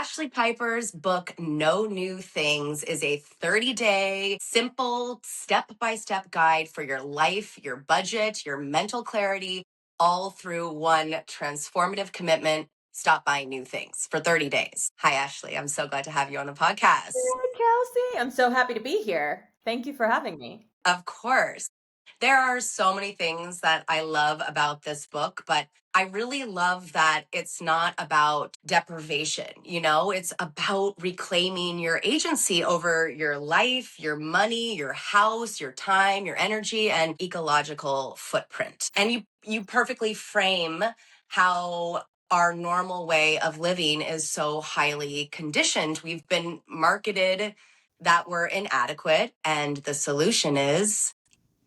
Ashlee Piper's book, No New Things, is a 30-day, simple, step-by-step guide for your life, your budget, your mental clarity, all through one transformative commitment. Stop buying new things for 30 days. Hi, Ashlee. I'm so glad to have you on the podcast. Hey, Kelsey. I'm so happy to be here. Thank you for having me. Of course. There are so many things that I love about this book, but I really love that it's not about deprivation. It's about reclaiming your agency over your life, your money, your house, your time, your energy, and ecological footprint. And you perfectly frame how our normal way of living is so highly conditioned. We've been marketed that we're inadequate, and the solution is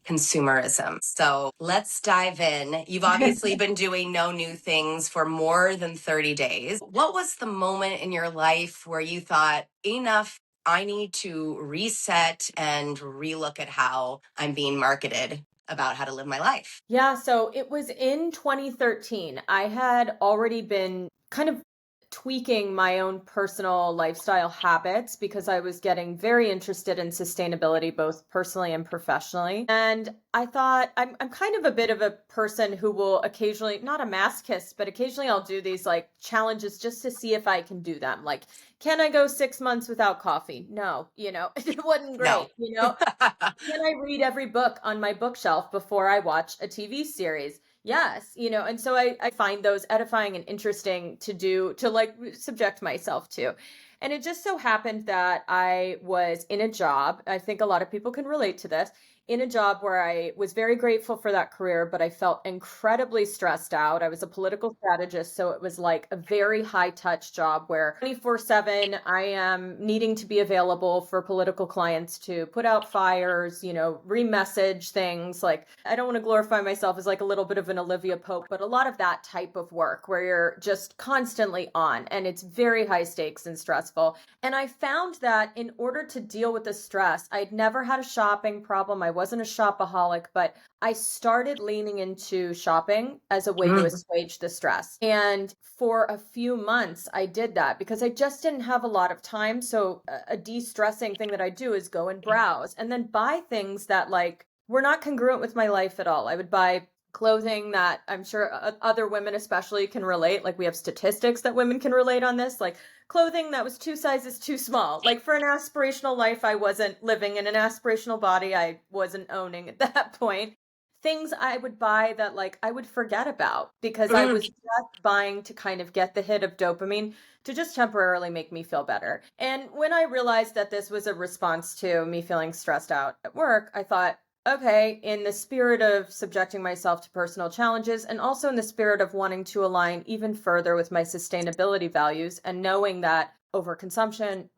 consumerism. So let's dive in. You've obviously been doing No New Things for more than 30 days. What was the moment in your life where you thought, enough, I need to reset and relook at how I'm being marketed about how to live my life? Yeah, so it was in 2013. I had already been kind of tweaking my own personal lifestyle habits because I was getting very interested in sustainability, both personally and professionally. And I thought I'm kind of a bit of a person who will occasionally, not a masochist, but occasionally I'll do these like challenges just to see if I can do them. Like, can I go 6 months without coffee? No, it wasn't No. great. Can I read every book on my bookshelf before I watch a TV series? Yes, and so I find those edifying and interesting to do, to like subject myself to. And it just so happened that I was in a job. I think a lot of people can relate to this. In a job where I was very grateful for that career, but I felt incredibly stressed out. I was a political strategist, so it was like a very high touch job where 24/7 I am needing to be available for political clients to put out fires, remessage things. Like, I don't want to glorify myself as like a little bit of an Olivia Pope, but a lot of that type of work where you're just constantly on and it's very high stakes and stressful. And I found that in order to deal with the stress, I'd never had a shopping problem. I wasn't a shopaholic, but I started leaning into shopping as a way to assuage the stress. And for a few months, I did that because I just didn't have a lot of time. So a de-stressing thing that I do is go and browse and then buy things that like were not congruent with my life at all. I would buy clothing that I'm sure other women especially can relate. Like, we have statistics that women can relate on this. Like, clothing that was 2 sizes too small. Like, for an aspirational life, I wasn't living in an aspirational body. I wasn't owning at that point. Things I would buy that like I would forget about because I was just buying to kind of get the hit of dopamine to just temporarily make me feel better. And when I realized that this was a response to me feeling stressed out at work, I thought, okay, in the spirit of subjecting myself to personal challenges and also in the spirit of wanting to align even further with my sustainability values and knowing that overproduction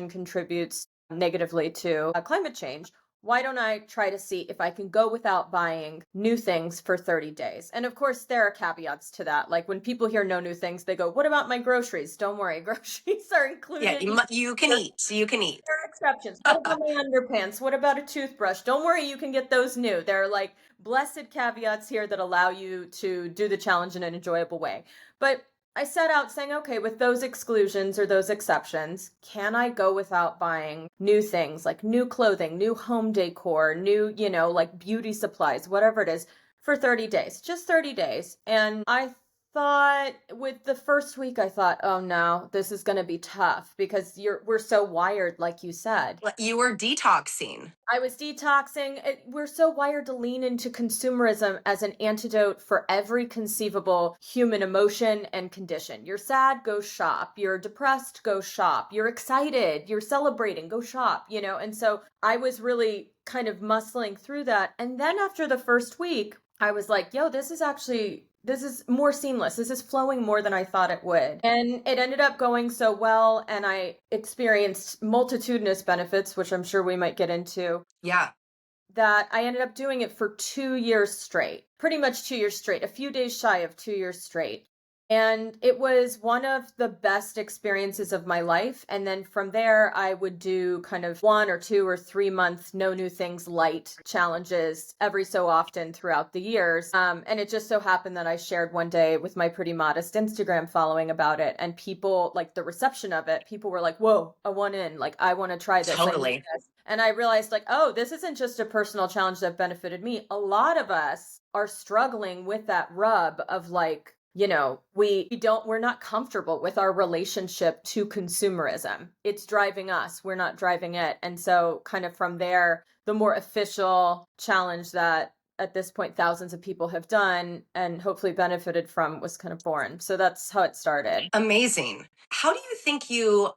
contributes negatively to climate change, why don't I try to see if I can go without buying new things for 30 days? And of course, there are caveats to that. Like, when people hear no new things, they go, what about my groceries? Don't worry, groceries are included. Yeah, you can eat. So you can eat. There are exceptions. What about my underpants? What about a toothbrush? Don't worry, you can get those new. There are like blessed caveats here that allow you to do the challenge in an enjoyable way. But I set out saying, okay, with those exclusions or those exceptions, can I go without buying new things like new clothing, new home decor, new, like beauty supplies, whatever it is, for 30 days, just 30 days. And I thought with the first week, I thought, oh no, this is going to be tough because we're so wired, like you said. You were detoxing. I was detoxing. We're so wired to lean into consumerism as an antidote for every conceivable human emotion and condition. You're sad, go shop. You're depressed, go shop. You're excited, you're celebrating, go shop, And so I was really kind of muscling through that. And then after the first week, I was like, yo, this is more seamless. This is flowing more than I thought it would. And it ended up going so well. And I experienced multitudinous benefits, which I'm sure we might get into. Yeah. That I ended up doing it for 2 years straight, pretty much 2 years straight, a few days shy of 2 years straight. And it was one of the best experiences of my life. And then from there, I would do kind of 1 or 2 or 3 month no new things light challenges every so often throughout the years. And it just so happened that I shared one day with my pretty modest Instagram following about it. And people, like the reception of it, people were like, whoa, I want in. Like, I want to try this. I need Totally. this. And I realized, like, oh, this isn't just a personal challenge that benefited me. A lot of us are struggling with that rub of like, we're not comfortable with our relationship to consumerism. It's driving us, we're not driving it. And so kind of from there, the more official challenge that at this point thousands of people have done and hopefully benefited from was kind of born. So that's how it started. Amazing. How do you think you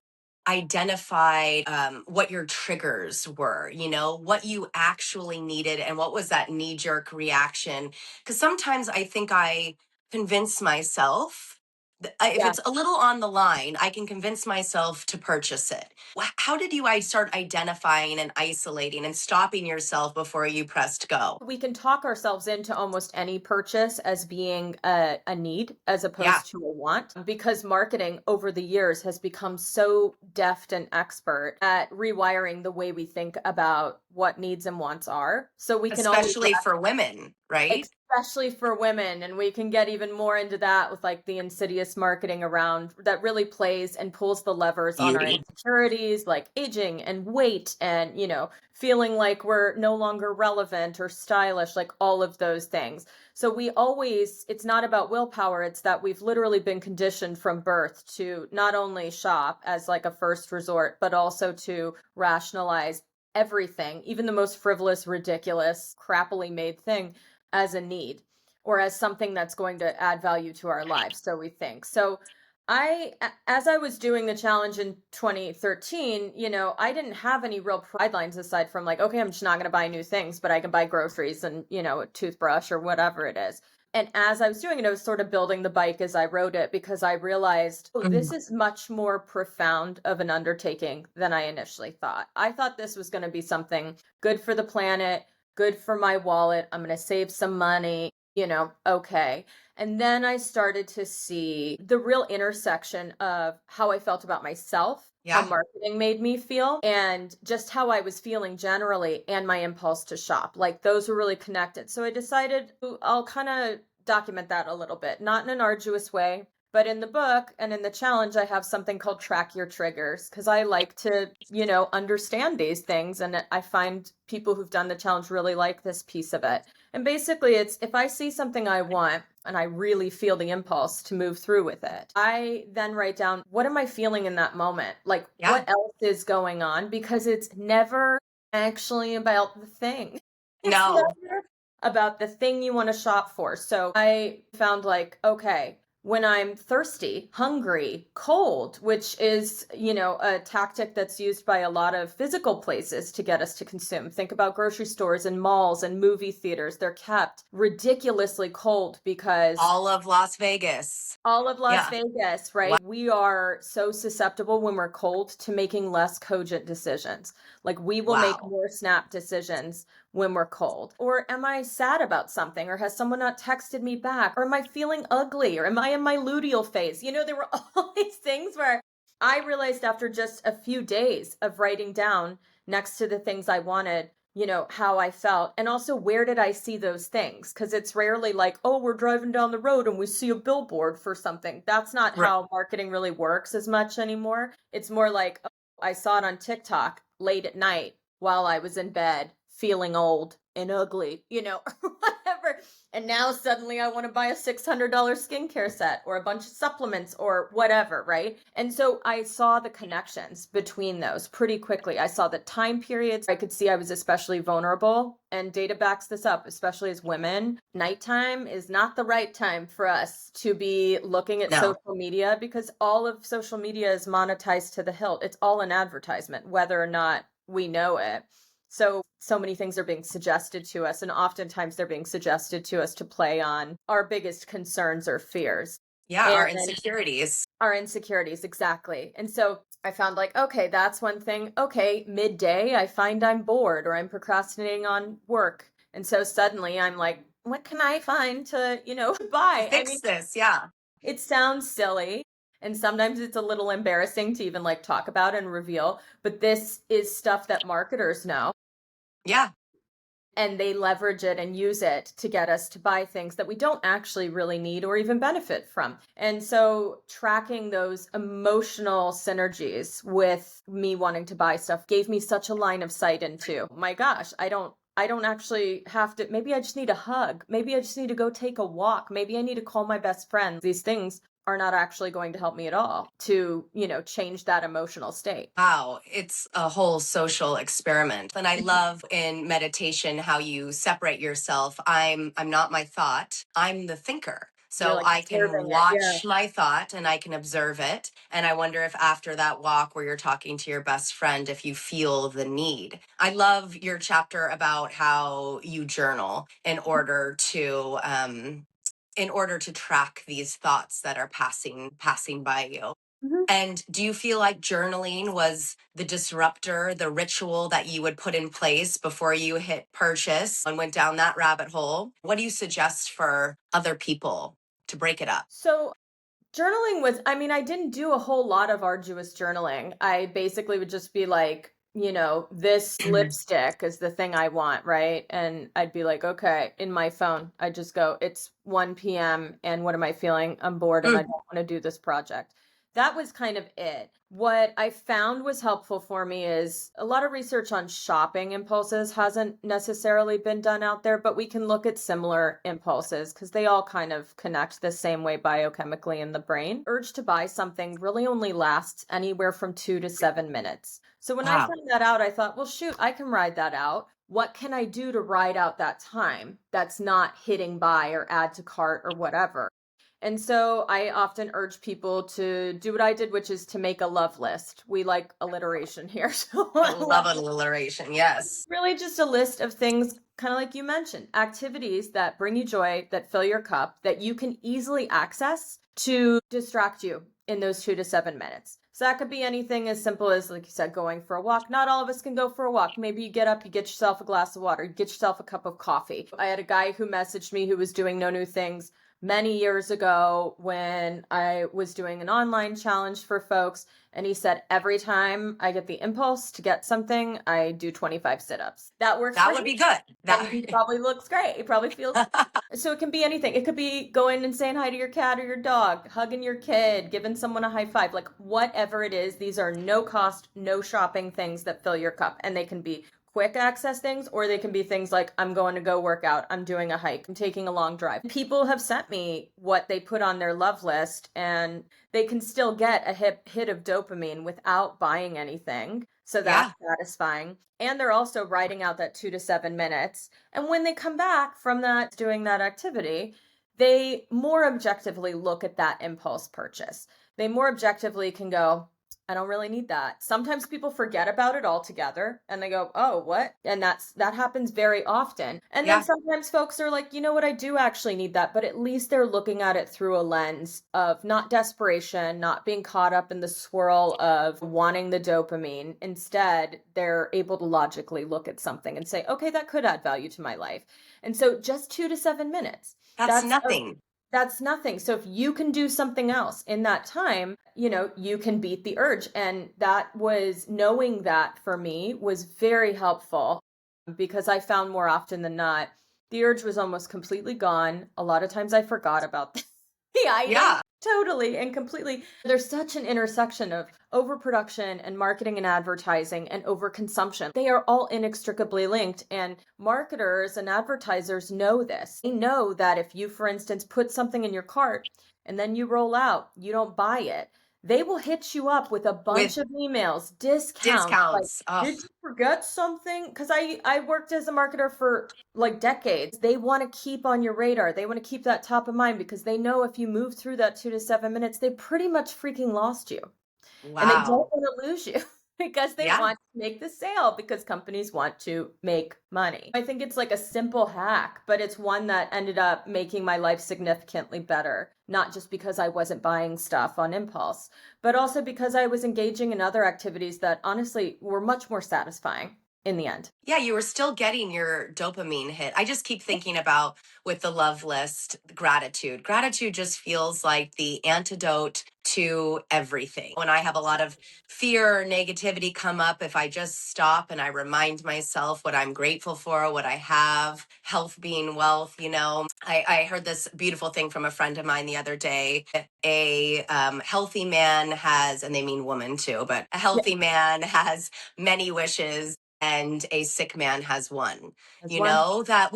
identified what your triggers were, what you actually needed and what was that knee jerk reaction? Because sometimes I think I convince myself, if Yeah. it's a little on the line, I can convince myself to purchase it. How did you start identifying and isolating and stopping yourself before you pressed go? We can talk ourselves into almost any purchase as being a need as Yeah, opposed to a want, because marketing over the years has become so deft and expert at rewiring the way we think about what needs and wants are. So we can always, especially for women, right? especially for women, and we can get even more into that with like the insidious marketing around that really plays and pulls the levers on our Beauty. insecurities like aging and weight and feeling like we're no longer relevant or stylish, like all of those things. So it's not about willpower, it's that we've literally been conditioned from birth to not only shop as like a first resort, but also to rationalize everything, even the most frivolous, ridiculous, crappily made thing, as a need or as something that's going to add value to our lives. So we think. So as I was doing the challenge in 2013, I didn't have any real pride lines aside from like, okay, I'm just not going to buy new things, but I can buy groceries and, a toothbrush or whatever it is. And as I was doing it, I was sort of building the bike as I rode it because I realized, oh, this is much more profound of an undertaking than I initially thought. I thought this was going to be something good for the planet, good for my wallet. I'm going to save some money, okay. And then I started to see the real intersection of how I felt about myself, how Yeah. marketing made me feel, and just how I was feeling generally, and my impulse to shop. Like those were really connected. So I decided I'll kind of document that a little bit, not in an arduous way. But in the book and in the challenge, I have something called Track Your Triggers because I like to, understand these things. And I find people who've done the challenge really like this piece of it. And basically, it's if I see something I want and I really feel the impulse to move through with it, I then write down, what am I feeling in that moment? Like, Yeah. what else is going on? Because it's never actually about the thing. It's No. never about the thing you want to shop for. So I found like, okay, when I'm thirsty, hungry, cold, which is, a tactic that's used by a lot of physical places to get us to consume. Think about grocery stores and malls and movie theaters. They're kept ridiculously cold because All of Las Vegas. all of Las Yeah. Vegas, Wow. right? We are so susceptible when we're cold to making less cogent decisions. Like we will make Wow. more snap decisions when we're cold. Or am I sad about something? Or has someone not texted me back? Or am I feeling ugly? Or am I in my luteal phase? There were all these things where I realized after just a few days of writing down next to the things I wanted, how I felt. And also, where did I see those things? Because it's rarely like, oh, we're driving down the road and we see a billboard for something. That's not Right. how marketing really works as much anymore. It's more like, oh, I saw it on TikTok late at night while I was in bed, feeling old and ugly, or whatever. And now suddenly I want to buy a $600 skincare set or a bunch of supplements or whatever, right? And so I saw the connections between those pretty quickly. I saw the time periods. I could see I was especially vulnerable, and data backs this up, especially as women. Nighttime is not the right time for us to be looking at No. social media because all of social media is monetized to the hilt. It's all an advertisement, whether or not we know it. So many things are being suggested to us, and oftentimes they're being suggested to us to play on our biggest concerns or fears. Yeah. And Our insecurities. our insecurities, exactly. And so I found like, okay, that's one thing. Okay, midday, I find I'm bored or I'm procrastinating on work. And so suddenly I'm like, what can I find to, buy? I Fix mean, this. Yeah. It sounds silly, and sometimes it's a little embarrassing to even like talk about and reveal, but this is stuff that marketers know. Yeah. And they leverage it and use it to get us to buy things that we don't actually really need or even benefit from. And so tracking those emotional synergies with me wanting to buy stuff gave me such a line of sight into, my gosh, I don't actually have to, maybe I just need a hug. Maybe I just need to go take a walk. Maybe I need to call my best friend. These things are not actually going to help me at all to, change that emotional state. Wow, it's a whole social experiment. And I love in meditation how you separate yourself. I'm not my thought. I'm the thinker. You're So like I can observing it. Yeah. watch my thought and I can observe it. And I wonder if after that walk where you're talking to your best friend, if you feel the need. I love your chapter about how you journal in order to track these thoughts that are passing by you. Mhm. And do you feel like journaling was the disruptor, the ritual that you would put in place before you hit purchase and went down that rabbit hole? What do you suggest for other people to break it up? So journaling was, I mean, I didn't do a whole lot of arduous journaling. I basically would just be like, this lipstick is the thing I want, right? And I'd be like, okay, in my phone, I just go, it's 1 p.m. and what am I feeling? I'm bored and I don't want to do this project. That was kind of it. What I found was helpful for me is a lot of research on shopping impulses hasn't necessarily been done out there, but we can look at similar impulses because they all kind of connect the same way biochemically in the brain. Urge to buy something really only lasts anywhere from 2 to 7 minutes. So when I Wow. found that out, I thought, well, shoot, I can ride that out. What can I do to ride out that time that's not hitting buy or add to cart or whatever? And so I often urge people to do what I did, which is to make a love list. We like alliteration here. So I a love love list, alliteration. Yes. really just a list of things, kind of like you mentioned, activities that bring you joy, that fill your cup, that you can easily access to distract you in those 2 to 7 minutes. So that could be anything as simple as, like you said, going for a walk. Not all of us can go for a walk. Maybe you get up, you get yourself a glass of water, you get yourself a cup of coffee. I had a guy who messaged me who was doing No New Things many years ago when I was doing an online challenge for folks. And he said, every time I get the impulse to get something, I do 25 sit-ups. That works That for would him. be good. And That he probably looks great. He probably feels so. It can be anything. It could be going and saying hi to your cat or your dog, hugging your kid, giving someone a high five, like whatever it is. These are no cost, no shopping things that fill your cup. And they can be quick access things, or they can be things like, I'm going to go work out, I'm doing a hike, I'm taking a long drive. People have sent me what they put on their love list, and they can still get a hit of dopamine without buying anything. So that's yeah. satisfying. And they're also writing out that 2 to 7 minutes. And when they come back from that, doing that activity, they more objectively look at that impulse purchase. They more objectively can go, I don't really need that. Sometimes people forget about it altogether and they go, "Oh, what?" And that happens very often. And then Yeah. sometimes folks are like, "You know what? I do actually need that." But at least they're looking at it through a lens of not desperation, not being caught up in the swirl of wanting the dopamine. Instead, they're able to logically look at something and say, "Okay, that could add value to my life." And so just 2 to 7 minutes. That's That's a nothing. that's nothing. So if you can do something else in that time, you can beat the urge. And that was knowing that for me was very helpful because I found more often than not, the urge was almost completely gone. A lot of times I forgot about the item Yeah. totally and completely. There's such an intersection of overproduction and marketing and advertising and overconsumption. They are all inextricably linked, and marketers and advertisers know this. They know that if you, for instance, put something in your cart and then you roll out, you don't buy it, they will hit you up with a With bunch of emails, discounts, like, discounts. Oh, did you forget something? Because I worked as a marketer for like decades. They want to keep on your radar. They want to keep that top of mind because they know if you move through that 2 to 7 minutes, they pretty much freaking lost you. And they don't wow. want to lose you because they Yeah. want to make the sale because companies want to make money. I think it's like a simple hack, but it's one that ended up making my life significantly better, not just because I wasn't buying stuff on impulse, but also because I was engaging in other activities that honestly were much more satisfying. in the end. Yeah, you were still getting your dopamine hit. I just keep thinking about with the love list, gratitude. Gratitude just feels like the antidote to everything. When I have a lot of fear or negativity come up, if I just stop and I remind myself what I'm grateful for, what I have, health being wealth, I heard this beautiful thing from a friend of mine the other day. A healthy man has, and they mean woman too, but a Yeah, healthy man has many wishes and a sick man has one. as one. That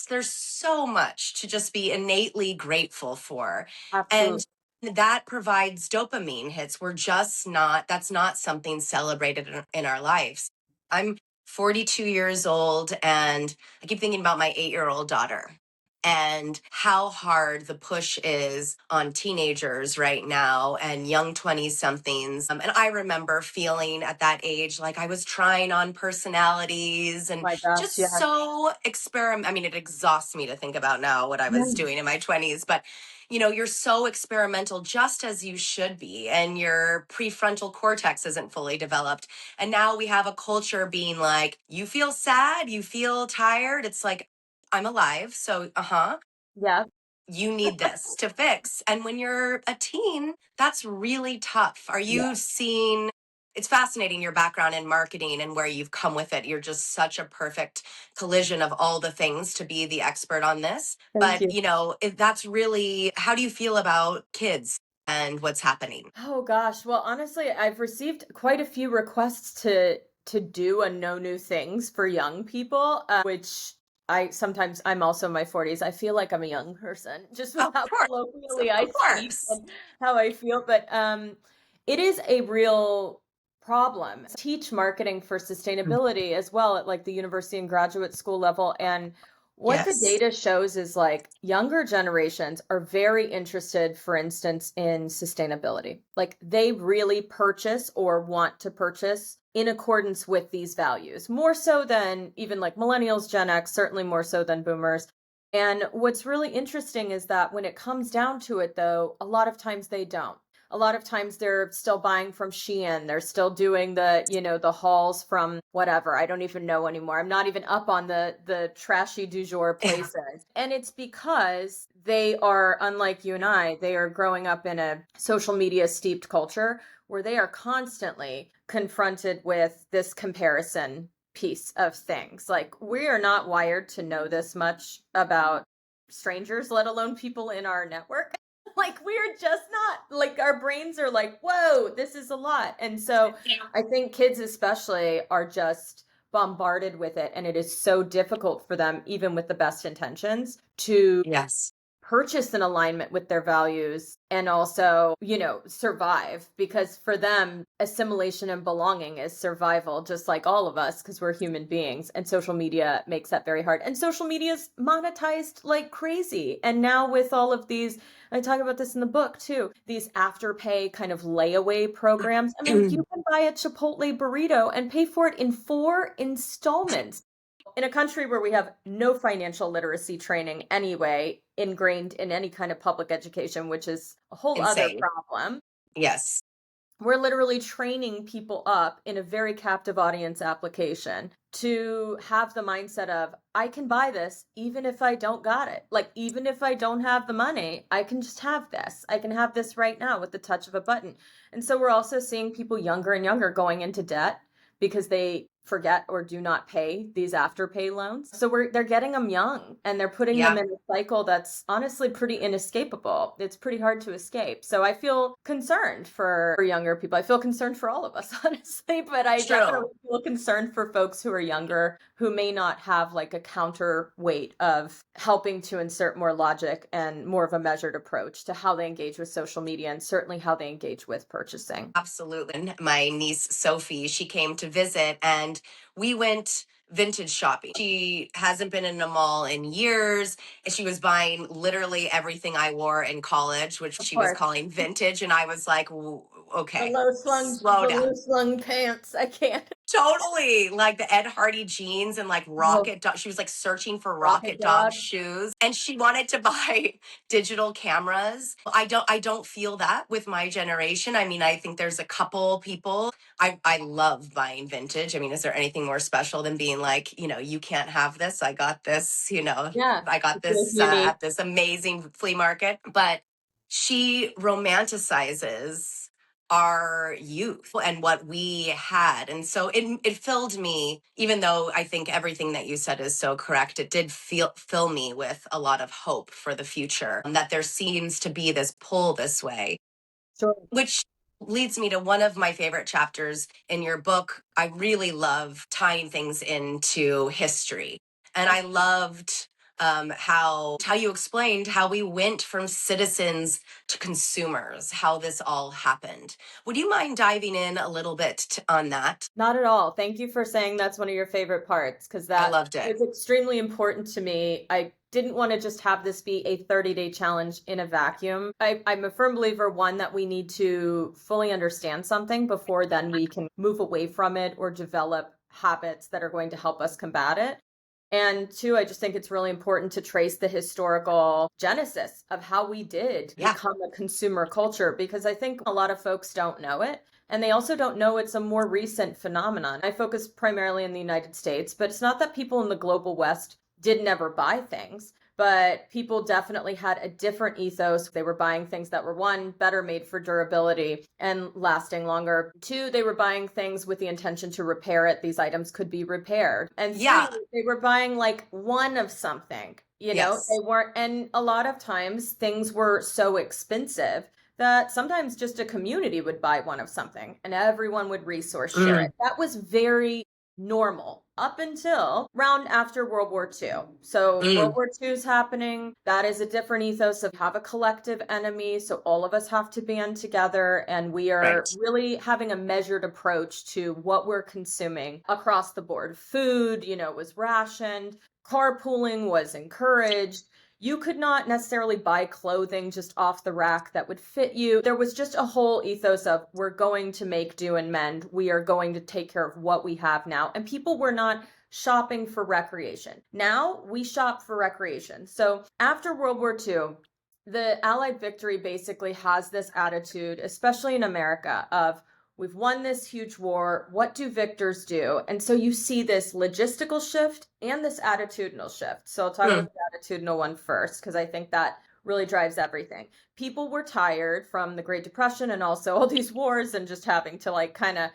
there's so much to just be innately grateful for. Absolutely. And that provides dopamine hits. That's not something celebrated in our lives. I'm 42 years old and I keep thinking about my 8-year-old daughter and how hard the push is on teenagers right now and young 20 somethings. And I remember feeling at that age like I was trying on personalities and My gosh, just yes. so experiment. I mean, it exhausts me to think about now what I was Yeah. doing in my 20s, but you're so experimental just as you should be, and your prefrontal cortex isn't fully developed. And now we have a culture being like, you feel sad, you feel tired. It's like, I'm alive. So, Yeah. you need this to fix. And when you're a teen, that's really tough. Are Yeah. you seeing? It's fascinating your background in marketing and where you've come with it. You're just such a perfect collision of all the things to be the expert on this. Thank But, you. if that's really, how do you feel about kids and what's happening? Oh gosh. Well, honestly, I've received quite a few requests to do and know new things for young people, which I'm also in my 40s. I feel like I'm a young person just with Of how course. colloquially I Of speak course. and how I feel, but it is a real problem. I teach marketing for sustainability as well at like the university and graduate school level, and what the Yes. data shows is like younger generations are very interested, for instance, in sustainability. Like they really purchase or want to purchase in accordance with these values, more so than even like millennials, Gen X, certainly more so than boomers. And what's really interesting is that when it comes down to it, though, a lot of times they don't. A lot of times they're still buying from Shein. They're still doing the hauls from whatever. I don't even know anymore. I'm not even up on the trashy du jour places. And it's because they are, unlike you and I, they are growing up in a social media steeped culture where they are constantly confronted with this comparison piece of things. Like we are not wired to know this much about strangers, let alone people in our network. Like we're just not, like our brains are like, whoa, this is a lot. And so I think kids especially are just bombarded with it, and it is so difficult for them, even with the best intentions, to Yes. purchase in alignment with their values and also, survive, because for them, assimilation and belonging is survival, just like all of us, because we're human beings. And social media makes that very hard. And social media is monetized like crazy. And now with all of these, I talk about this in the book too, these afterpay kind of layaway programs. I mean, you can buy a Chipotle burrito and pay for it in 4 installments in a country where we have no financial literacy training anyway, ingrained in any kind of public education, which is a whole other Insane. problem. Yes. We're literally training people up in a very captive audience application to have the mindset of, I can buy this even if I don't got it. Like, even if I don't have the money, I can just have this. I can have this right now with the touch of a button. And so we're also seeing people younger and younger going into debt because they forget or do not pay these afterpay loans. So they're getting them young, and they're putting them Yeah. in a cycle that's honestly pretty inescapable. It's pretty hard to escape. So I feel concerned for younger people. I feel concerned for all of us, honestly, but I True. definitely feel concerned for folks who are younger who may not have like a counterweight of helping to insert more logic and more of a measured approach to how they engage with social media, and certainly how they engage with purchasing. Absolutely. My niece Sophie, she came to visit and we went vintage shopping. She hasn't been in a mall in years, and she was buying literally everything I wore in college, which Of she was course. calling vintage. And I was like, The okay, low slung, slow the down. low slung pants. I can't. Totally. Like the Ed Hardy jeans and like Oh, rocket dog. She was like searching for rocket rocket dog dog. shoes and she wanted to buy digital cameras. I don't feel that with my generation. I mean, I think there's a couple people. I love buying vintage. I mean, is there anything more special than being like, you can't have this. I got this, Yeah, I got it feels this unique. at this amazing flea market. But she romanticizes our youth and what we had. And so it filled me, even though I think everything that you said is so correct, it did fill me with a lot of hope for the future, that there seems to be this pull this way, Sure. which leads me to one of my favorite chapters in your book. I really love tying things into history. And I loved how you explained how we went from citizens to consumers, how this all happened. Would you mind diving in a little bit on that? Not at all. Thank you for saying that's one of your favorite parts because I that loved it. was extremely important to me. I didn't want to just have this be a 30-day challenge in a vacuum. I'm a firm believer, one, that we need to fully understand something before then we can move away from it or develop habits that are going to help us combat it. And two, I just think it's really important to trace the historical genesis of how we did Yeah. become a consumer culture, because I think a lot of folks don't know it. And they also don't know it's a more recent phenomenon. I focus primarily in the United States, but it's not that people in the global West did never buy things, but people definitely had a different ethos. They were buying things that were, one, better made for durability and lasting longer. Two, they were buying things with the intention to repair it. These items could be repaired. And three, Yeah. they were buying like one of something. Yes. They weren't, and a lot of times things were so expensive that sometimes just a community would buy one of something and everyone would resource share it. Mm, That was very normal up until round after World War II. So World mm, War II is happening. That is a different ethos of have a collective enemy. So all of us have to band together and we are right. really having a measured approach to what we're consuming across the board. Food, was rationed. Carpooling was encouraged. You could not necessarily buy clothing just off the rack that would fit you. There was just a whole ethos of we're going to make do and mend. We are going to take care of what we have now. And people were not shopping for recreation. Now we shop for recreation. So after World War II, the Allied victory basically has this attitude, especially in America, of we've won this huge war. What do victors do? And so you see this logistical shift and this attitudinal shift. So I'll talk about Mm, the attitudinal one first, because I think that really drives everything. People were tired from the Great Depression and also all these wars and just having to like kind of,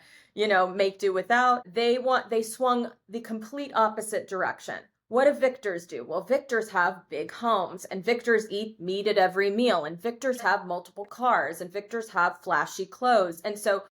make do without. They swung the complete opposite direction. What do victors do? Well, victors have big homes and victors eat meat at every meal and victors have multiple cars and victors have flashy clothes. And so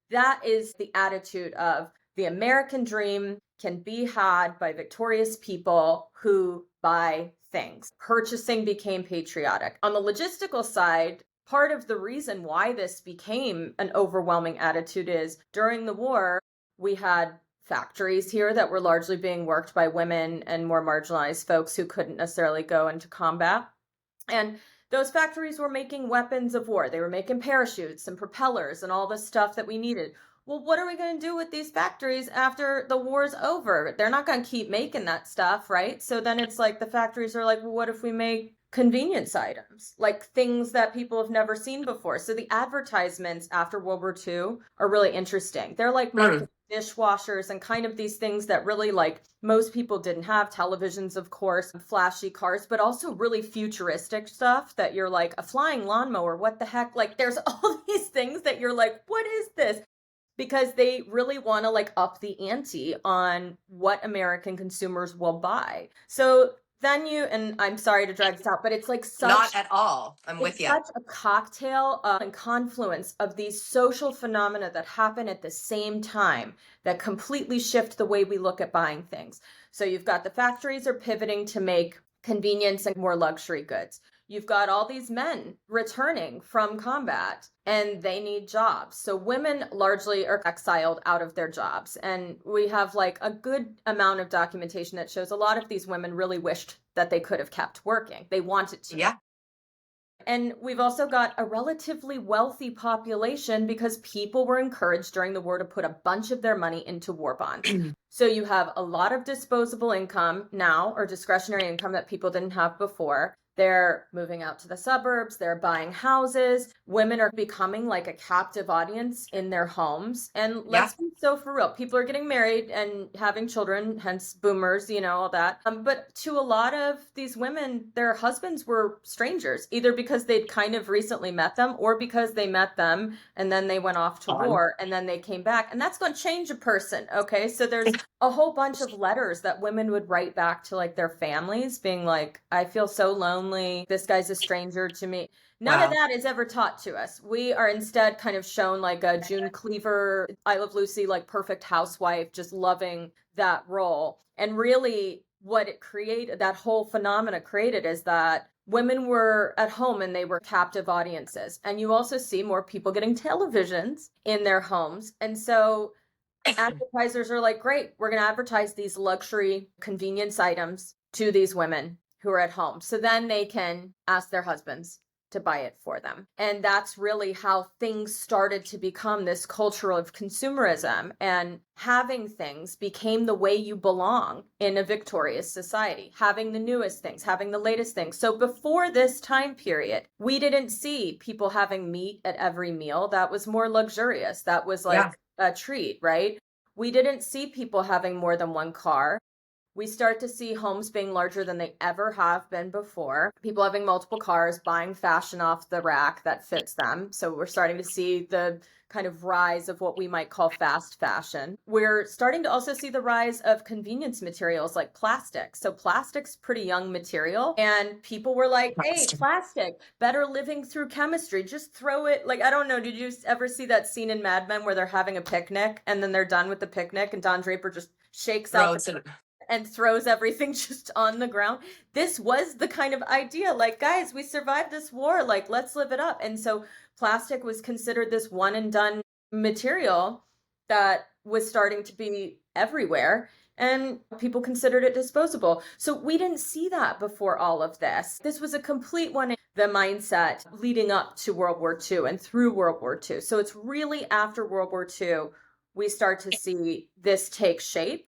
that is the attitude of the American dream can be had by victorious people who buy things. Purchasing became patriotic. On the logistical side, part of the reason why this became an overwhelming attitude is during the war, we had factories here that were largely being worked by women and more marginalized folks who couldn't necessarily go into combat. And those factories were making weapons of war. They were making parachutes and propellers and all the stuff that we needed. Well, what are we going to do with these factories after the war's over? They're not going to keep making that stuff, right? So then it's like the factories are like, well, what if we make convenience items, like things that people have never seen before? So the advertisements after World War II are really interesting. They're like mm, marketing dishwashers and kind of these things that really like most people didn't have. Televisions, of course, flashy cars, but also really futuristic stuff that you're like a flying lawnmower. What the heck? Like there's all these things that you're like, what is this? Because they really want to like up the ante on what American consumers will buy. So then and I'm sorry to drag this out, but it's like not at all. I'm with it's you. such a cocktail and confluence of these social phenomena that happen at the same time that completely shift the way we look at buying things. So you've got the factories are pivoting to make convenience and more luxury goods. You've got all these men returning from combat and they need jobs. So women largely are exiled out of their jobs. And we have like a good amount of documentation that shows a lot of these women really wished that they could have kept working. They wanted to. Yeah. And we've also got a relatively wealthy population because people were encouraged during the war to put a bunch of their money into war bonds. So you have a lot of disposable income now, or discretionary income that people didn't have before. They're moving out to the suburbs, they're buying houses. Women are becoming like a captive audience in their homes. And Yeah. let's be so for real, people are getting married and having children, hence boomers, all that. But to a lot of these women, their husbands were strangers, either because they'd kind of recently met them or because they met them and then they went off to On. war and then they came back. And that's going to change a person. Okay. So there's a whole bunch of letters that women would write back to like their families being like, I feel so lonely. This guy's a stranger to me. None of Wow. that is ever taught to us. We are instead kind of shown like a June Cleaver, I Love Lucy, like perfect housewife, just loving that role. And really what it created, that whole phenomena created, is that women were at home and they were captive audiences. And you also see more people getting televisions in their homes. And so advertisers are like, great, we're going to advertise these luxury convenience items to these women who are at home. So then they can ask their husbands to buy it for them. And that's really how things started to become this culture of consumerism, and having things became the way you belong in a victorious society, having the newest things, having the latest things. So before this time period, we didn't see people having meat at every meal. That was more luxurious. That was Yeah. like a treat, right? We didn't see people having more than one car. We start to see homes being larger than they ever have been before. People having multiple cars, buying fashion off the rack that fits them. So we're starting to see the kind of rise of what we might call fast fashion. We're starting to also see the rise of convenience materials like plastic. So plastic's pretty young material, and people were like, hey, plastic, better living through chemistry. Just throw it. Like, I don't know, did you ever see that scene in Mad Men where they're having a picnic and then they're done with the picnic and Don Draper just shakes out the Roads and and throws everything just on the ground? This was the kind of idea, like, guys, we survived this war, like, let's live it up. And so plastic was considered this one and done material that was starting to be everywhere, and people considered it disposable. So we didn't see that before all of this. This was a complete one, the mindset leading up to World War II and through World War II. So it's really after World War II we start to see this take shape,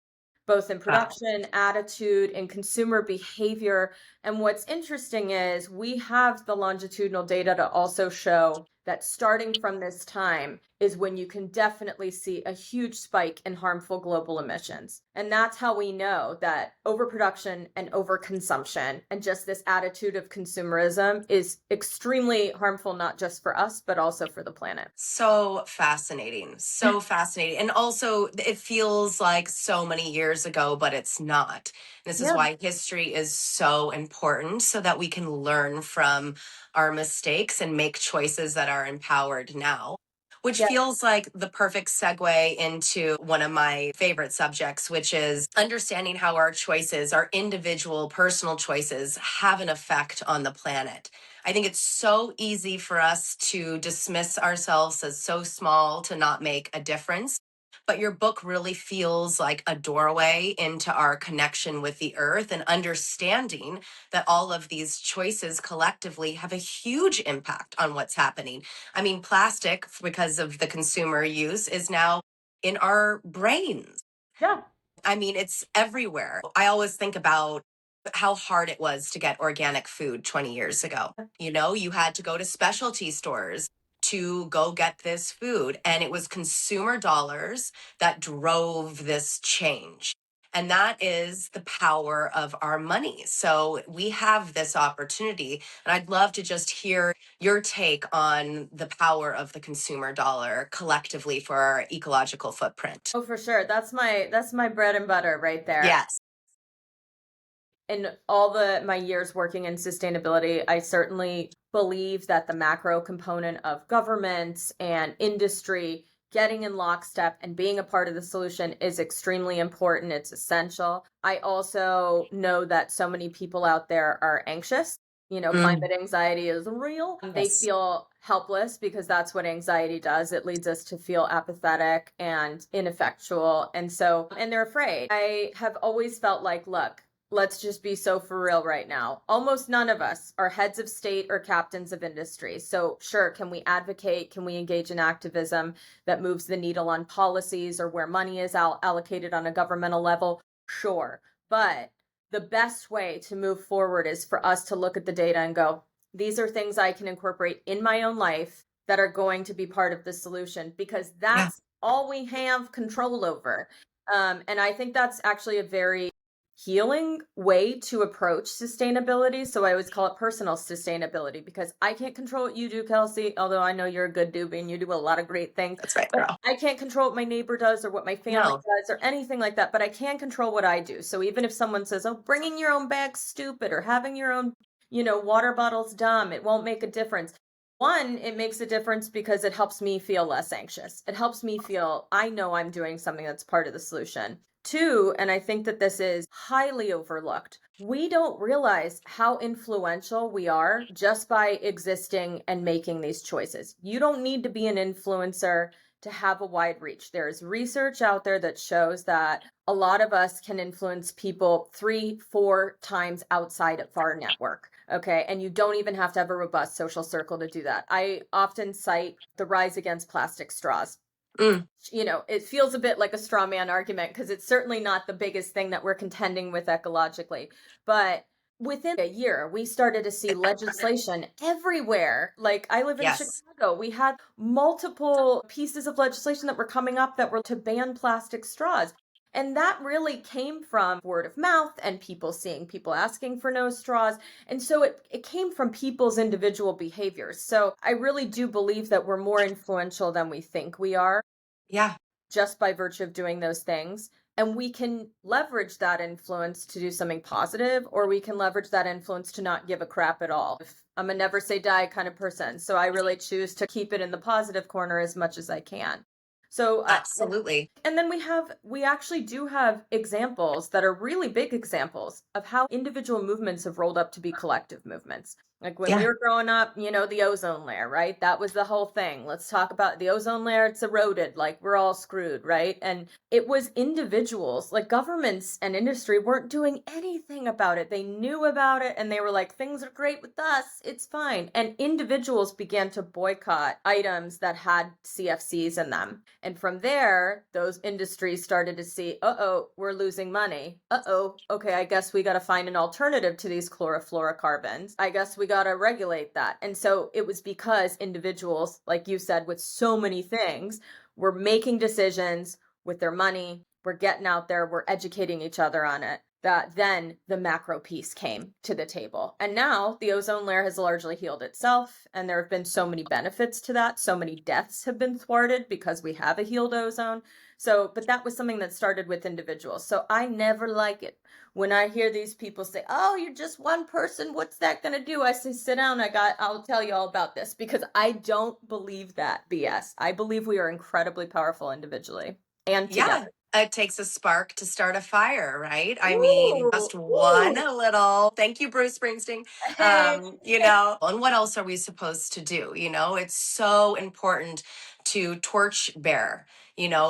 both in wow. production, attitude, and consumer behavior. And what's interesting is we have the longitudinal data to also show that starting from this time is when you can definitely see a huge spike in harmful global emissions. And that's how we know that overproduction and overconsumption and just this attitude of consumerism is extremely harmful, not just for us, but also for the planet. So fascinating. So fascinating. And also, it feels like so many years ago, but it's not. This is Yeah. why history is so important, so that we can learn from our mistakes and make choices that are empowered now. Which Yeah. feels like the perfect segue into one of my favorite subjects, which is understanding how our choices, our individual personal choices, have an effect on the planet. I think it's so easy for us to dismiss ourselves as so small to not make a difference. But your book really feels like a doorway into our connection with the earth and understanding that all of these choices collectively have a huge impact on what's happening. I mean, plastic, because of the consumer use, is now in our brains. Yeah. I mean, it's everywhere. I always think about how hard it was to get organic food 20 years ago. You know, you had to go to specialty stores to go get this food, and it was consumer dollars that drove this change. And that is the power of our money. So we have this opportunity. And I'd love to just hear your take on the power of the consumer dollar collectively for our ecological footprint. Oh, for sure. That's my bread and butter right there. Yes. In all my years working in sustainability, I certainly believe that the macro component of governments and industry getting in lockstep and being a part of the solution is extremely important. It's essential. I also know that so many people out there are anxious. Mm, Climate anxiety is real. They yes. feel helpless because that's what anxiety does. It leads us to feel apathetic and ineffectual. And they're afraid. I have always felt like, look, let's just be so for real right now. Almost none of us are heads of state or captains of industry. So, sure, can we advocate? Can we engage in activism that moves the needle on policies or where money is allocated on a governmental level? Sure. But the best way to move forward is for us to look at the data and go, these are things I can incorporate in my own life that are going to be part of the solution, because Yeah, that's all we have control over. And I think that's actually a very healing way to approach sustainability. So I always call it personal sustainability, because I can't control what you do, Kelsey, although I know you're a good doobie and you do a lot of great things. that's right, But girl. I can't control what my neighbor does or what my family No, does or anything like that. But I can control what I do. So even if someone says, oh, bringing your own bag's stupid or having your own, water bottle's dumb, it won't make a difference. One, it makes a difference because it helps me feel less anxious. It helps me feel I know I'm doing something that's part of the solution. Two, and I think that this is highly overlooked, we don't realize how influential we are just by existing and making these choices. You don't need to be an influencer to have a wide reach. There's research out there that shows that a lot of us can influence people 3, 4 times outside of our network. Okay. And you don't even have to have a robust social circle to do that. I often cite the rise against plastic straws. mm, It feels a bit like a straw man argument because it's certainly not the biggest thing that we're contending with ecologically. But within a year, we started to see legislation everywhere. Like, I live in yes, Chicago. We had multiple pieces of legislation that were coming up that were to ban plastic straws. And that really came from word of mouth and people seeing people asking for no straws. And so it came from people's individual behaviors. So I really do believe that we're more influential than we think we are, yeah, just by virtue of doing those things. And we can leverage that influence to do something positive, or we can leverage that influence to not give a crap at all. I'm a never say die kind of person. So I really choose to keep it in the positive corner as much as I can. So, absolutely. and then we actually do have examples that are really big examples of how individual movements have rolled up to be collective movements. Like when we Yeah, were growing up, the ozone layer, right? That was the whole thing. Let's talk about the ozone layer. It's eroded, like we're all screwed, right? And it was individuals, like governments and industry weren't doing anything about it. They knew about it and they were like, things are great with us. It's fine. And individuals began to boycott items that had CFCs in them. And from there, those industries started to see, uh-oh, we're losing money. Uh-oh, okay, I guess we got to find an alternative to these chlorofluorocarbons. I guess we got to regulate that. And so it was because individuals, like you said, with so many things, were making decisions with their money, we're getting out there, we're educating each other on it, that then the macro piece came to the table. And now the ozone layer has largely healed itself. And there have been so many benefits to that. So many deaths have been thwarted because we have a healed ozone. So, but that was something that started with individuals. So I never like it when I hear these people say, oh, you're just one person. What's that going to do? I say, sit down. I'll tell you all about this, because I don't believe that BS. I believe we are incredibly powerful individually and yeah. together. It takes a spark to start a fire, right? I mean, Ooh, just one ooh. little, thank you, Bruce Springsteen. Hey. And what else are we supposed to do? It's so important to torch bear,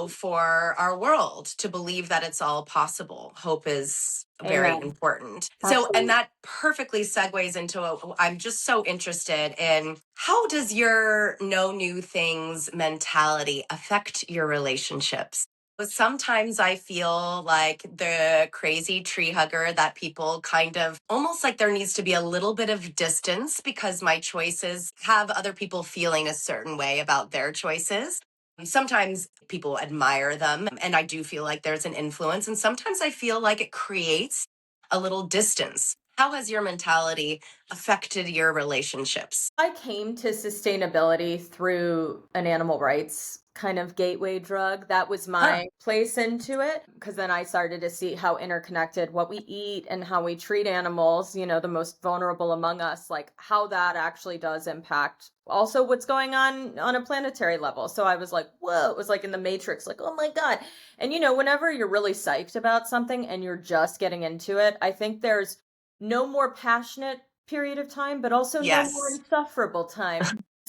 for our world to believe that it's all possible. Hope is very Amen. important. So, and Absolutely. that perfectly segues into I'm just so interested in how does your no new things mentality affect your relationships? Sometimes I feel like the crazy tree hugger that people kind of almost like there needs to be a little bit of distance because my choices have other people feeling a certain way about their choices. Sometimes people admire them, and I do feel like there's an influence. And sometimes I feel like it creates a little distance. How has your mentality affected your relationships? I came to sustainability through an animal rights kind of gateway drug. That was Huh. my place into it, because then I started to see how interconnected what we eat and how we treat animals, the most vulnerable among us, like how that actually does impact also what's going on a planetary level. So I was like, whoa, it was like in the Matrix, like, oh my God. And whenever you're really psyched about something and you're just getting into it, I think there's no more passionate period of time, but also no more Yes. insufferable time.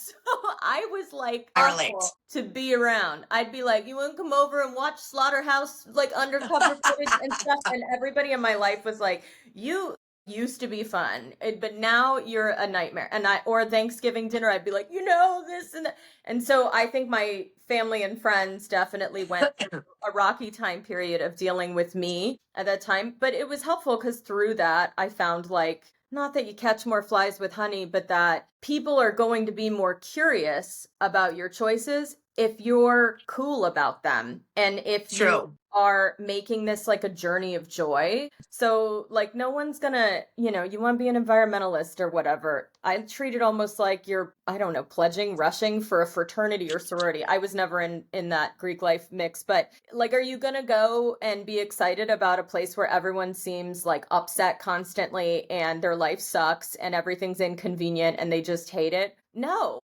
So I was like I relate. awful to be around. I'd be like, you want to come over and watch Slaughterhouse, like undercover footage and stuff? And everybody in my life was like, you used to be fun, but now you're a nightmare. And or Thanksgiving dinner, I'd be like, this and that. And so I think my family and friends definitely went through a rocky time period of dealing with me at that time. But it was helpful because through that, I found like, not that you catch more flies with honey, but that people are going to be more curious about your choices if you're cool about them and if you True. are making this like a journey of joy. So like no one's gonna, you want to be an environmentalist or whatever. I treat it almost like you're, I don't know, pledging, rushing for a fraternity or sorority. I was never in that Greek life mix, but like, are you gonna go and be excited about a place where everyone seems like upset constantly and their life sucks and everything's inconvenient and they just hate it? No.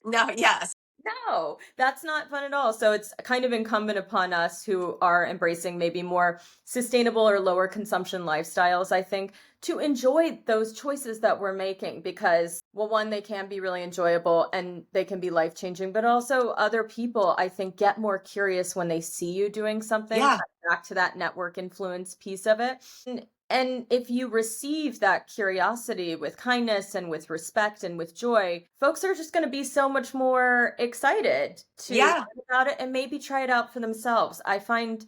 No, yes. No, that's not fun at all. So it's kind of incumbent upon us who are embracing maybe more sustainable or lower consumption lifestyles, I think, to enjoy those choices that we're making because, well, one, they can be really enjoyable and they can be life changing, but also other people, I think, get more curious when they see you doing something, kind Yeah. of back to that network influence piece of it. And if you receive that curiosity with kindness and with respect and with joy, folks are just going to be so much more excited to Yeah. learn about it and maybe try it out for themselves. I find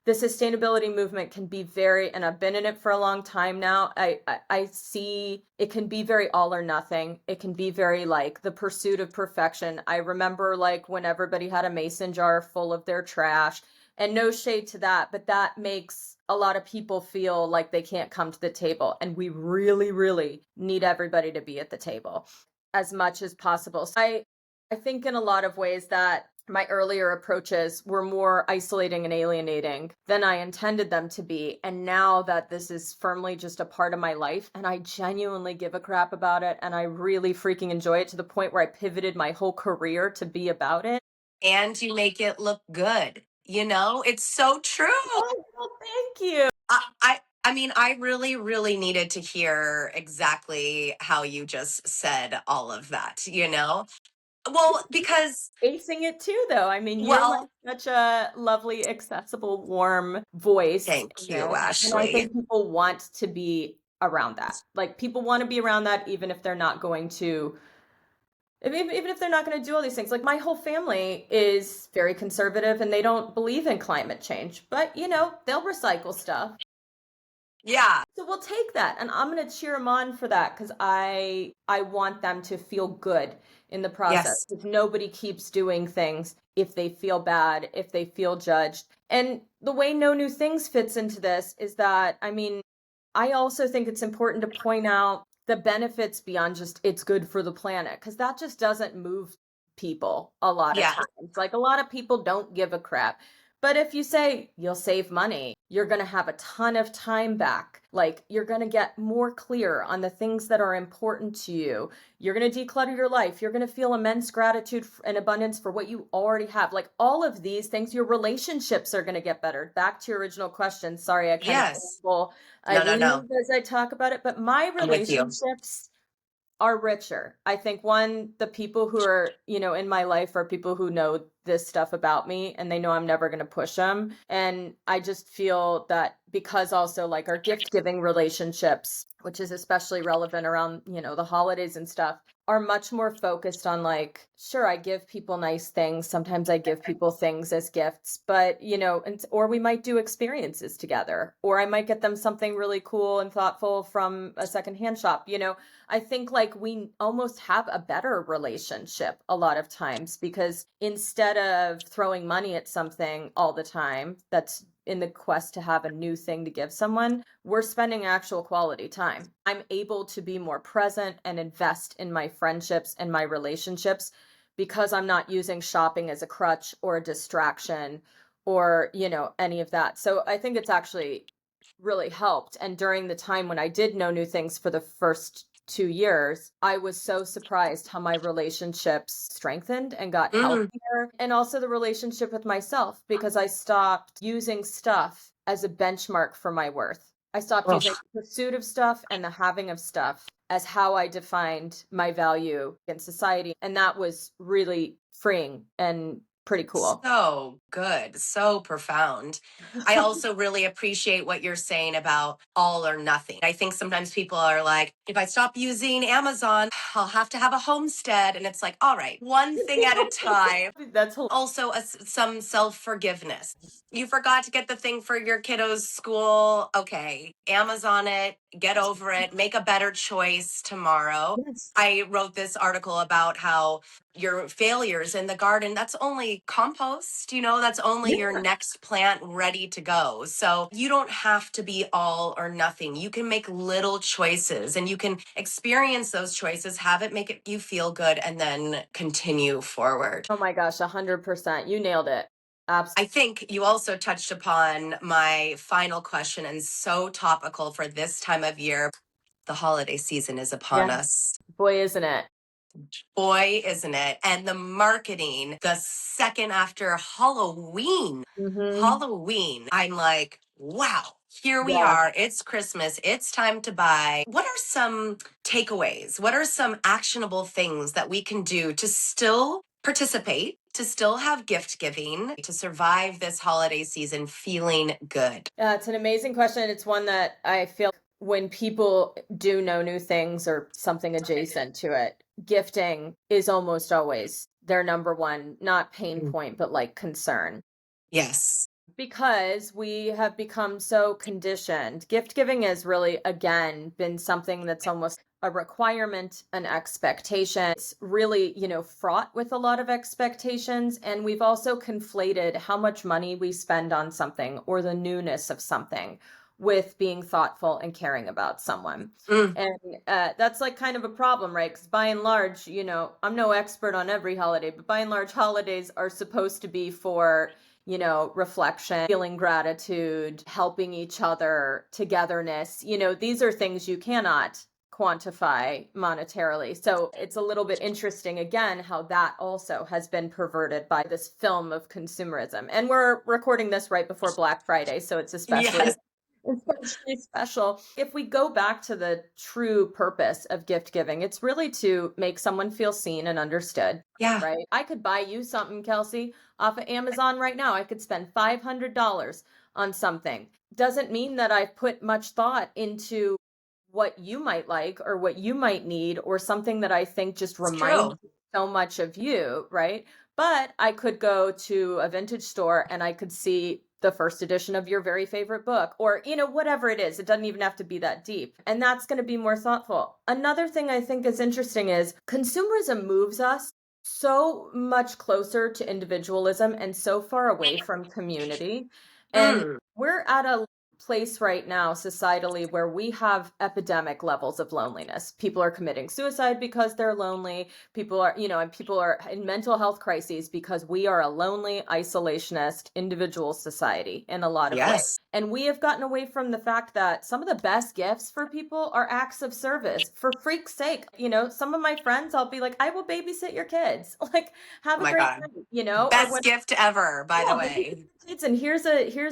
the sustainability movement can be very, and I've been in it for a long time now. I see it can be very all or nothing. It can be very like the pursuit of perfection. I remember like when everybody had a mason jar full of their trash, and no shade to that, but that makes a lot of people feel like they can't come to the table. And we really, really need everybody to be at the table as much as possible. So I think in a lot of ways that my earlier approaches were more isolating and alienating than I intended them to be. And now that this is firmly just a part of my life and I genuinely give a crap about it and I really freaking enjoy it to the point where I pivoted my whole career to be about it. And you make it look good. It's so true. Oh, well, thank you. I mean, I really, really needed to hear exactly how you just said all of that. Well, because, Acing it too, though. I mean, you're like well, such a lovely, accessible, warm voice thank in you, it. And I Ashlee. think people want to be around that. Like people want to be around that even if they're not going to, even if they're not going to do all these things. Like my whole family is very conservative and they don't believe in climate change, but they'll recycle stuff. Yeah. So we'll take that, and I'm going to cheer them on for that because I want them to feel good in the process. Yes. Because nobody keeps doing things if they feel bad, if they feel judged. And the way No New Things fits into this is that, I mean, I also think it's important to point out the benefits beyond just it's good for the planet because that just doesn't move people a lot of Yes. times. Like a lot of people don't give a crap. But if you say you'll save money, you're going to have a ton of time back. Like you're going to get more clear on the things that are important to you. You're going to declutter your life. You're going to feel immense gratitude and abundance for what you already have. Like all of these things, your relationships are going to get better. Back to your original question. Sorry, I kind of Yes. I No, no, no. leave as I talk about it, but my I'm with you. relationships are richer. I think one, the people who are, in my life are people who know this stuff about me and they know I'm never going to push them. And I just feel that because also like our gift giving relationships, which is especially relevant around, the holidays and stuff, are much more focused on like, sure, I give people nice things. Sometimes I give people things as gifts, but, or we might do experiences together, or I might get them something really cool and thoughtful from a secondhand shop. I think like we almost have a better relationship a lot of times because instead of throwing money at something all the time that's in the quest to have a new thing to give someone, we're spending actual quality time. I'm able to be more present and invest in my friendships and my relationships because I'm not using shopping as a crutch or a distraction or, any of that. So I think it's actually really helped. And during the time when I did know new things for the first 2 years, I was so surprised how my relationships strengthened and got Mhm. healthier. And also the relationship with myself because I stopped using stuff as a benchmark for my worth. I stopped using Ugh. the pursuit of stuff and the having of stuff as how I defined my value in society. And that was really freeing and pretty cool. So good, so profound. I also really appreciate what you're saying about all or nothing. I think sometimes people are like, if I stop using Amazon, I'll have to have a homestead. And it's like, all right, one thing at a time. That's hilarious. Also, some self forgiveness. You forgot to get the thing for your kiddos' school. Okay, Amazon it, get over it, make a better choice tomorrow. Yes. I wrote this article about how your failures in the garden, that's only compost, that's only your Yeah. next plant ready to go. So you don't have to be all or nothing. You can make little choices and you can experience those choices, have it make you feel good, and then continue forward. Oh my gosh, 100%. You nailed it. Absolutely. I think you also touched upon my final question, and so topical for this time of year. The holiday season is upon Yeah. us. Boy, isn't it? Boy, isn't it? And the marketing, the second after Halloween, Mm-hmm. I'm like, wow, here we Yeah. are. It's Christmas. It's time to buy. What are some takeaways? What are some actionable things that we can do to still participate, to still have gift giving, to survive this holiday season feeling good? Yeah, it's an amazing question. It's one that I feel when people do know new things or something adjacent to it, gifting is almost always their number one, not pain point, but like concern. Yes. Because we have become so conditioned. Gift giving has really, again, been something that's almost a requirement, an expectation. It's really, fraught with a lot of expectations. And we've also conflated how much money we spend on something or the newness of something with being thoughtful and caring about someone. Mm, And that's like kind of a problem, right? Because by and large, I'm no expert on every holiday, but by and large, holidays are supposed to be for reflection, feeling gratitude, helping each other, togetherness. These are things you cannot quantify monetarily. So it's a little bit interesting, again, how that also has been perverted by this film of consumerism. And we're recording this right before Black Friday, so it's yes. especially special. If we go back to the true purpose of gift giving, it's really to make someone feel seen and understood. Yeah. Right? I could buy you something, Kelsey, off of Amazon right now. I could spend $500 on something. Doesn't mean that I've put much thought into what you might like or what you might need or something that I think just It's reminds true. me so much of you, right? But I could go to a vintage store and I could see the first edition of your very favorite book or, whatever it is. It doesn't even have to be that deep. And that's going to be more thoughtful. Another thing I think is interesting is consumerism moves us so much closer to individualism and so far away from community. And Mm, we're at a place right now societally where we have epidemic levels of loneliness. People are committing suicide because they're lonely. People are, and people are in mental health crises because we are a lonely, isolationist, individual society in a lot of ways. yes. And we have gotten away from the fact that some of the best gifts for people are acts of service. For freak's sake, some of my friends, I'll be like, I will babysit your kids. Like, have Oh a my great God. night, or Best when gift ever, by the yeah, babysit way. your kids and here's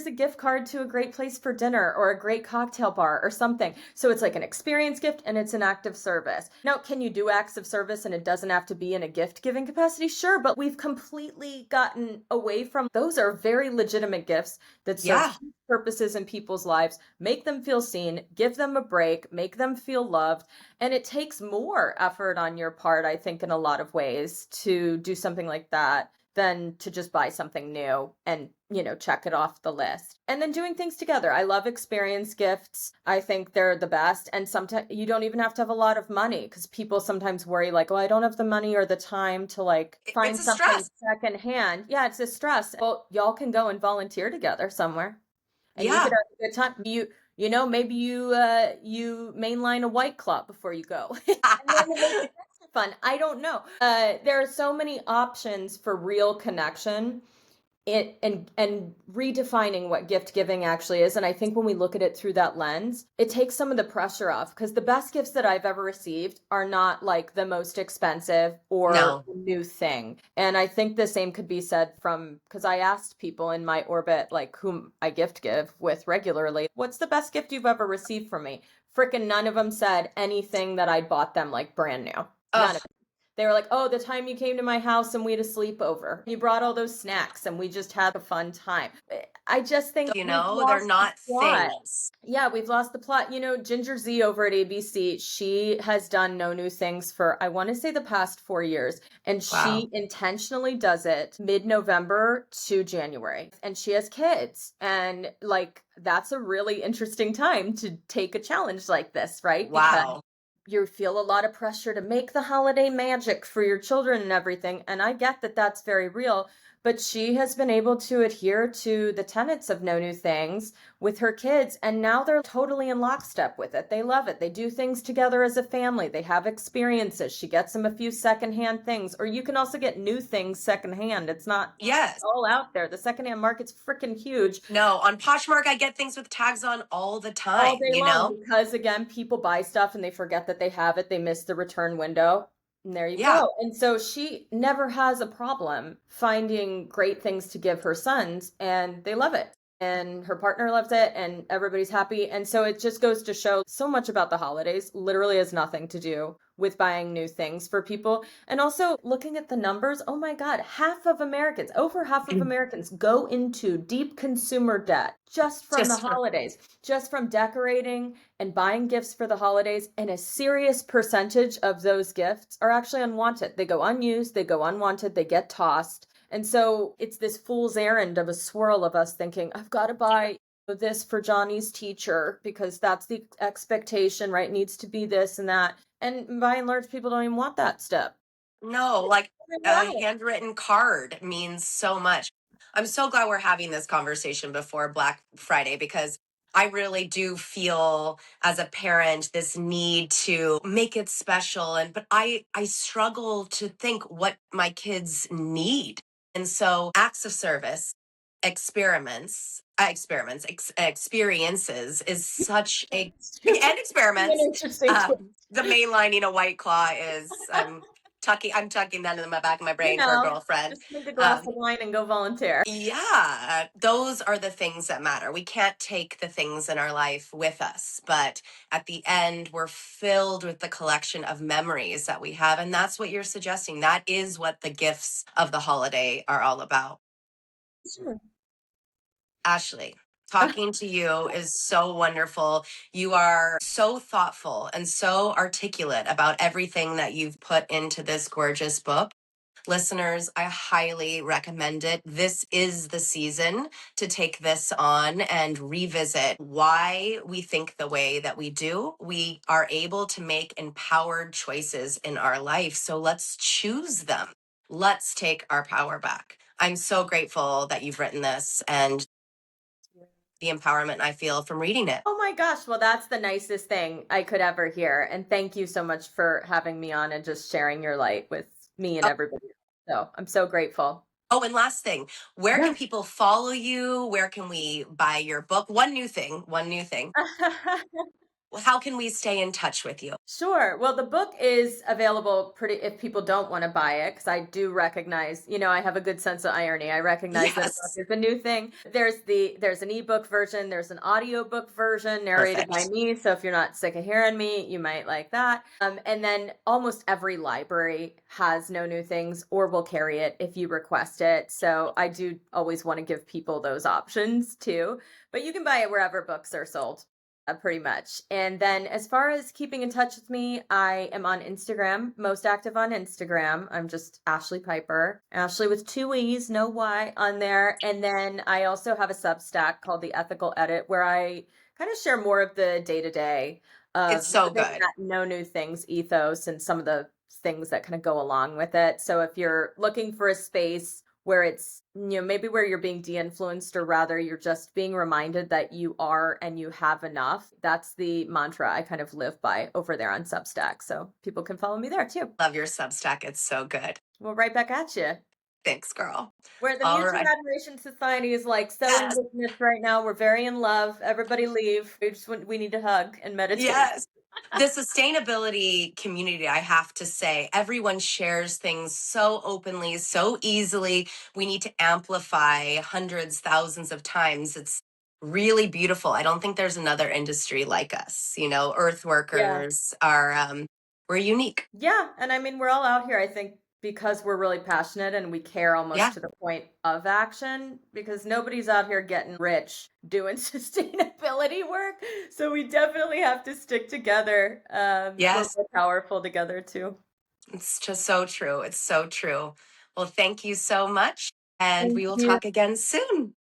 a gift card to a great place for dinner or a great cocktail bar or something. So it's like an experience gift and it's an act of service. Now, can you do acts of service and it doesn't have to be in a gift giving capacity? Sure, but we've completely gotten away from those are very legitimate gifts that serve Yeah. huge purposes in people's lives, make them feel seen, give them a break, make them feel loved. And it takes more effort on your part, I think, in a lot of ways to do something like that than to just buy something new and, check it off the list. And then doing things together. I love experience gifts. I think they're the best. And sometimes you don't even have to have a lot of money because people sometimes worry like, oh, I don't have the money or the time to like It's find a something stress. secondhand. Yeah, it's a stress. Well, y'all can go and volunteer together somewhere and you could Yeah. have a good time. Maybe you mainline a White Claw before you go. And then it makes it extra fun. I don't know. There are so many options for real connection and redefining what gift giving actually is. And I think when we look at it through that lens, it takes some of the pressure off, because the best gifts that I've ever received are not like the most expensive or No. new thing. And I think the same could be said from, because I asked people in my orbit, like whom I gift give with regularly, what's the best gift you've ever received from me? Freaking none of them said anything that I'd bought them like brand new. None Ugh, of they were like, oh, the time you came to my house and we had a sleepover. You brought all those snacks and we just had a fun time. I just think we've they're lost the not plot. things. Yeah, we've lost the plot. Ginger Z over at ABC, she has done No New Things for, I want to say, the past 4 years. And Wow. she intentionally does it mid-November to January. And she has kids. And like, that's a really interesting time to take a challenge like this, right? Because Wow. you feel a lot of pressure to make the holiday magic for your children and everything. And I get that that's very real, but she has been able to adhere to the tenets of No New Things with her kids. And now they're totally in lockstep with it. They love it. They do things together as a family. They have experiences. She gets them a few secondhand things, or you can also get new things secondhand. It's not Yes. all out there. The secondhand market's freaking huge. No, on Poshmark, I get things with tags on all the All time, day you long, know? because again, people buy stuff and they forget that they have it, they miss the return window, and there you Yeah. go. And so she never has a problem finding great things to give her sons, and they love it, and her partner loves it, and everybody's happy. And so it just goes to show so much about the holidays literally has nothing to do with buying new things for people. And also looking at the numbers, oh my God, over half of Americans go into deep consumer debt just from the Just for, holidays, just from decorating and buying gifts for the holidays. And a serious percentage of those gifts are actually unwanted. They go unused, they go unwanted, they get tossed. And so it's this fool's errand of a swirl of us thinking, I've got to buy this for Johnny's teacher because that's the expectation, right? It needs to be this and that. And by and large, people don't even want that stuff. no, like They a want it. handwritten card means so much. I'm so glad we're having this conversation before Black Friday because I really do feel as a parent this need to make it special and but I struggle to think what my kids need. And so acts of service, experiences is such a and An experiments. interesting Uh, twist. the mainlining a White Claw is I'm tucking that in the back of my You brain for a know, girlfriend. just drink a glass Um, of wine and go volunteer. yeah, those are the things that matter. We can't take the things in our life with us, but at the end, we're filled with the collection of memories that we have. And that's what you're suggesting. That is what the gifts of the holiday are all about. Sure. Ashlee, talking to you is so wonderful. You are so thoughtful and so articulate about everything that you've put into this gorgeous book. Listeners, I highly recommend it. This is the season to take this on and revisit why we think the way that we do. We are able to make empowered choices in our life. So let's choose them. Let's take our power back. I'm so grateful that you've written this and the empowerment I feel from reading it. Oh my gosh. Well, that's the nicest thing I could ever hear. And thank you so much for having me on and just sharing your light with me and Oh, everybody. So I'm so grateful. oh, and last thing, where can Yeah. people follow you? Where can we buy your book? One new thing. How can we stay in touch with you? Sure. Well, the book is available pretty if people don't want to buy it, because I do recognize, I have a good sense of irony. I recognize that a book Yes. is a new thing. There's an ebook version, there's an audiobook version narrated by Perfect. me. So if you're not sick of hearing me, you might like that. And then almost every library has No New Things or will carry it if you request it. So I do always want to give people those options too. But you can buy it wherever books are sold. Pretty much. And then as far as keeping in touch with me, I am on Instagram, most active on Instagram. I'm just Ashlee Piper, Ashlee with two E's, no Y on there. And then I also have a Substack called The Ethical Edit, where I kind of share more of the day to day It's of so living good. that No New Things ethos and some of the things that kind of go along with it. So if you're looking for a space where it's, maybe where you're being de-influenced, or rather you're just being reminded that you are and you have enough. That's the mantra I kind of live by over there on Substack. So people can follow me there too. Love your Substack. It's so good. Well, right back at you. Thanks, girl. Where the All Mutual right. Admiration Society is like so Yes. indigenous right now. We're very in love. Everybody leave. We need to hug and meditate. Yes. The sustainability community, I have to say, everyone shares things so openly, so easily. We need to amplify hundreds, thousands of times. It's really beautiful. I don't think there's another industry like us. You know, earth Yeah. workers are, we're unique. Yeah, and I mean, we're all out here, I think, because we're really passionate and we care almost Yeah. to the point of action, because nobody's out here getting rich doing sustainability work. So we definitely have to stick together. We're Yes. more powerful together too. It's just so true. It's so true. Well, thank you so much. And Thank we will you. talk again soon.